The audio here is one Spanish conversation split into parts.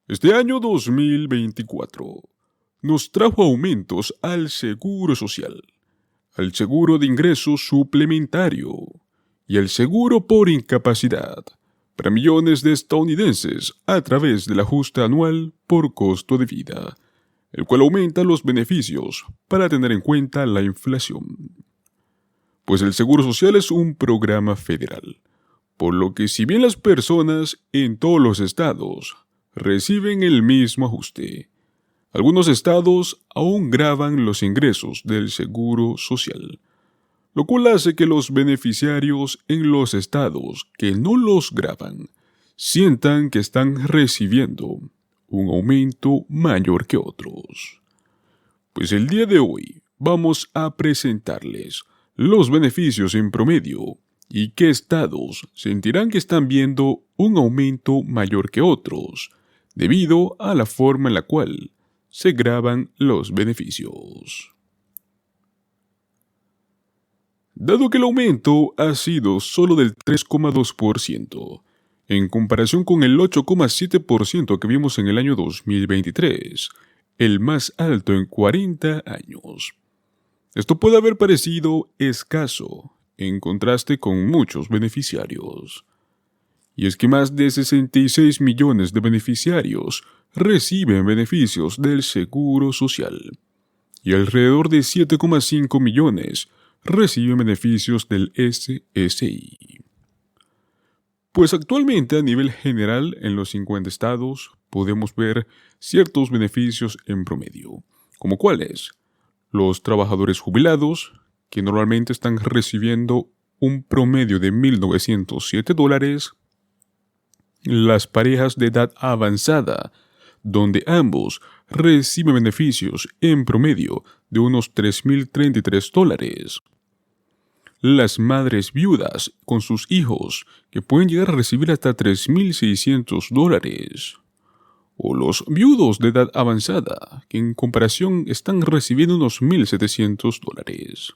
Este año 2024 nos trajo aumentos al seguro social, al seguro de ingreso suplementario y al seguro por incapacidad para millones de estadounidenses a través del ajuste anual por costo de vida, el cual aumenta los beneficios para tener en cuenta la inflación. Pues el Seguro Social es un programa federal, por lo que si bien las personas en todos los estados reciben el mismo ajuste, algunos estados aún gravan los ingresos del Seguro Social, lo cual hace que los beneficiarios en los estados que no los gravan sientan que están recibiendo un aumento mayor que otros. Pues el día de hoy vamos a presentarles los beneficios en promedio y qué estados sentirán que están viendo un aumento mayor que otros, debido a la forma en la cual se graban los beneficios. Dado que el aumento ha sido solo del 3,2%, en comparación con el 8,7% que vimos en el año 2023, el más alto en 40 años. Esto puede haber parecido escaso, en contraste con muchos beneficiarios. Y es que más de 66 millones de beneficiarios reciben beneficios del Seguro Social, y alrededor de 7,5 millones reciben beneficios del SSI. Pues actualmente a nivel general en los 50 estados podemos ver ciertos beneficios en promedio, como cuáles: los trabajadores jubilados, que normalmente están recibiendo un promedio de $1,907, las parejas de edad avanzada, donde ambos reciben beneficios en promedio de unos $3,033, las madres viudas con sus hijos, que pueden llegar a recibir hasta $3,600, o los viudos de edad avanzada, que en comparación están recibiendo unos $1,700.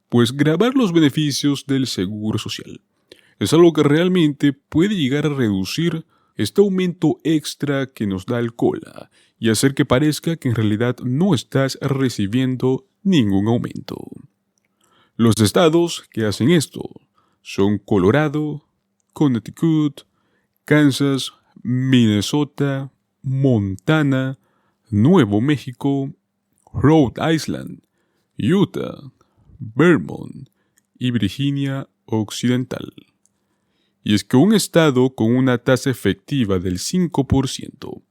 Pues grabar los beneficios del Seguro Social es algo que realmente puede llegar a reducir este aumento extra que nos da el COLA y hacer que parezca que en realidad no estás recibiendo ningún aumento. Los estados que hacen esto son Colorado, Connecticut, Kansas, Minnesota, Montana, Nuevo México, Rhode Island, Utah, Vermont y Virginia Occidental. Y es que un estado con una tasa efectiva del 5%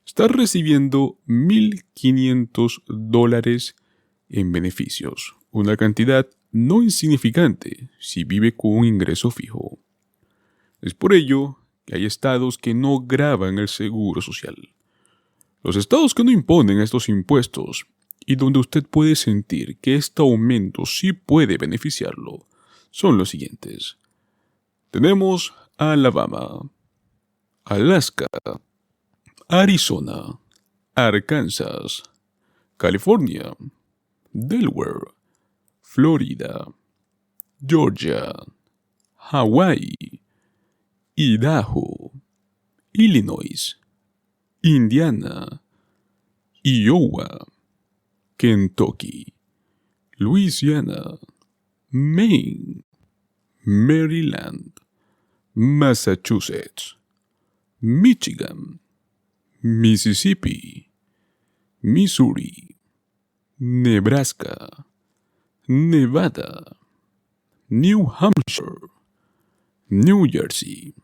está recibiendo $1,500 en beneficios, una cantidad no insignificante si vive con un ingreso fijo. Es por ello que hay estados que no gravan el Seguro Social. Los estados que no imponen estos impuestos y donde usted puede sentir que este aumento sí puede beneficiarlo son los siguientes. Tenemos a Alabama, Alaska, Arizona, Arkansas, California, Delaware, Florida, Georgia, Hawái, Idaho, Illinois, Indiana, Iowa, Kentucky, Louisiana, Maine, Maryland, Massachusetts, Michigan, Mississippi, Missouri, Nebraska, Nevada, New Hampshire, New Jersey,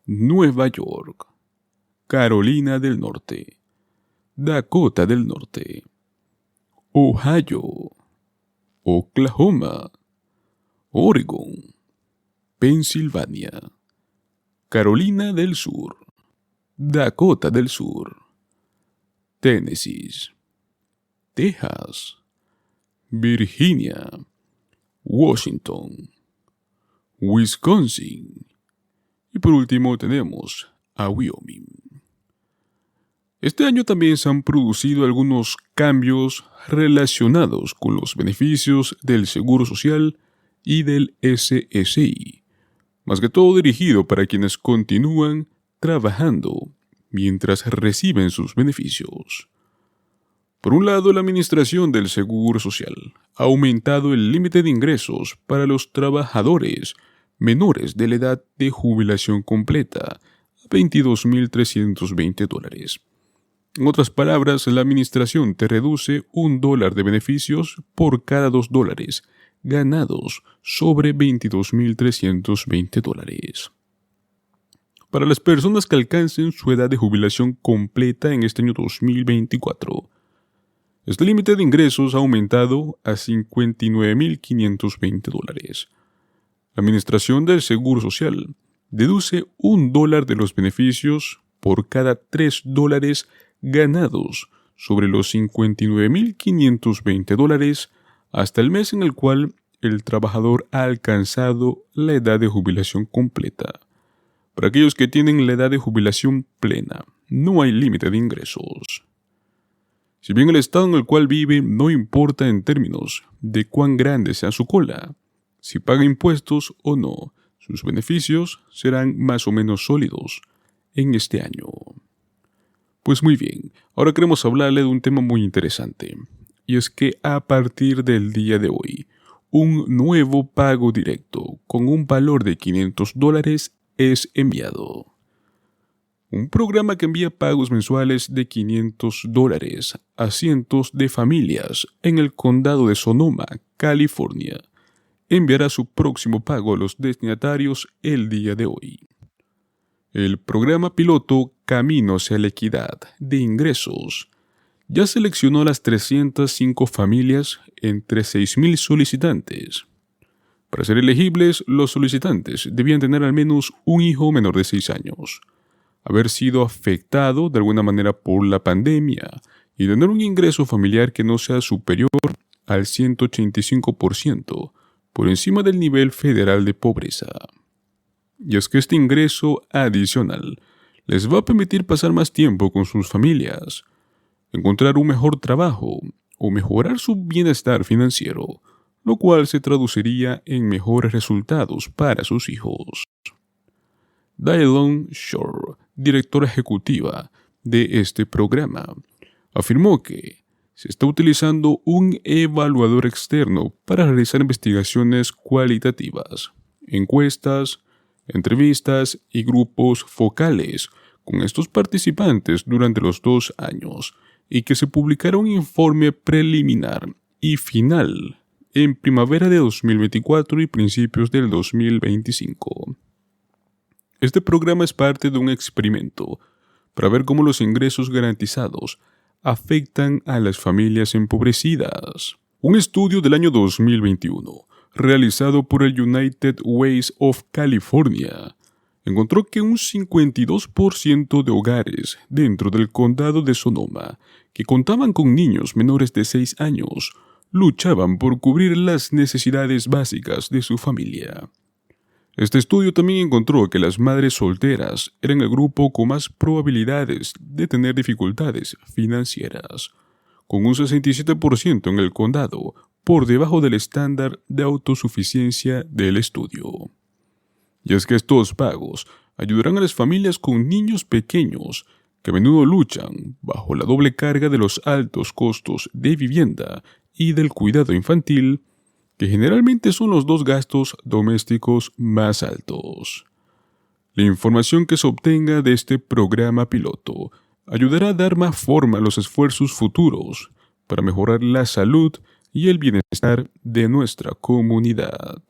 Nueva York, Carolina del Norte, Dakota del Norte, Ohio, Oklahoma, Oregon, Pensilvania, Carolina del Sur, Dakota del Sur, Tennessee, Texas, Virginia, Washington, Wisconsin y por último tenemos a Wyoming. Este año también se han producido algunos cambios relacionados con los beneficios del Seguro Social y del SSI, más que todo dirigido para quienes continúan trabajando mientras reciben sus beneficios. Por un lado, la Administración del Seguro Social ha aumentado el límite de ingresos para los trabajadores menores de la edad de jubilación completa a $22,320. En otras palabras, la Administración te reduce $1 de beneficios por cada $2 ganados sobre $22,320. Para las personas que alcancen su edad de jubilación completa en este año 2024, este límite de ingresos ha aumentado a $59,520. La Administración del Seguro Social deduce $1 de los beneficios por cada $3 ganados sobre los $59,520 hasta el mes en el cual el trabajador ha alcanzado la edad de jubilación completa. Para aquellos que tienen la edad de jubilación plena, no hay límite de ingresos. Si bien el estado en el cual vive no importa en términos de cuán grande sea su cola, si paga impuestos o no, sus beneficios serán más o menos sólidos en este año. Pues muy bien, ahora queremos hablarle de un tema muy interesante, y es que a partir del día de hoy, un nuevo pago directo con un valor de $500 es enviado. Un programa que envía pagos mensuales de $500 a cientos de familias en el condado de Sonoma, California, enviará su próximo pago a los destinatarios el día de hoy. El programa piloto Camino hacia la Equidad de Ingresos ya seleccionó a las 305 familias entre 6,000 solicitantes. Para ser elegibles, los solicitantes debían tener al menos un hijo menor de 6 años, haber sido afectado de alguna manera por la pandemia y tener un ingreso familiar que no sea superior al 185% por encima del nivel federal de pobreza. Y es que este ingreso adicional les va a permitir pasar más tiempo con sus familias, encontrar un mejor trabajo o mejorar su bienestar financiero, lo cual se traduciría en mejores resultados para sus hijos. Diane Shore, directora ejecutiva de este programa, afirmó que se está utilizando un evaluador externo para realizar investigaciones cualitativas, encuestas, entrevistas y grupos focales con estos participantes durante los 2 años y que se publicará un informe preliminar y final en primavera de 2024 y principios del 2025. Este programa es parte de un experimento para ver cómo los ingresos garantizados afectan a las familias empobrecidas. Un estudio del año 2021, realizado por el United Ways of California, encontró que un 52% de hogares dentro del condado de Sonoma que contaban con niños menores de 6 años luchaban por cubrir las necesidades básicas de su familia. Este estudio también encontró que las madres solteras eran el grupo con más probabilidades de tener dificultades financieras, con un 67% en el condado, por debajo del estándar de autosuficiencia del estudio. Y es que estos pagos ayudarán a las familias con niños pequeños que a menudo luchan bajo la doble carga de los altos costos de vivienda y del cuidado infantil, que generalmente son los 2 gastos domésticos más altos. La información que se obtenga de este programa piloto ayudará a dar más forma a los esfuerzos futuros para mejorar la salud y el bienestar de nuestra comunidad.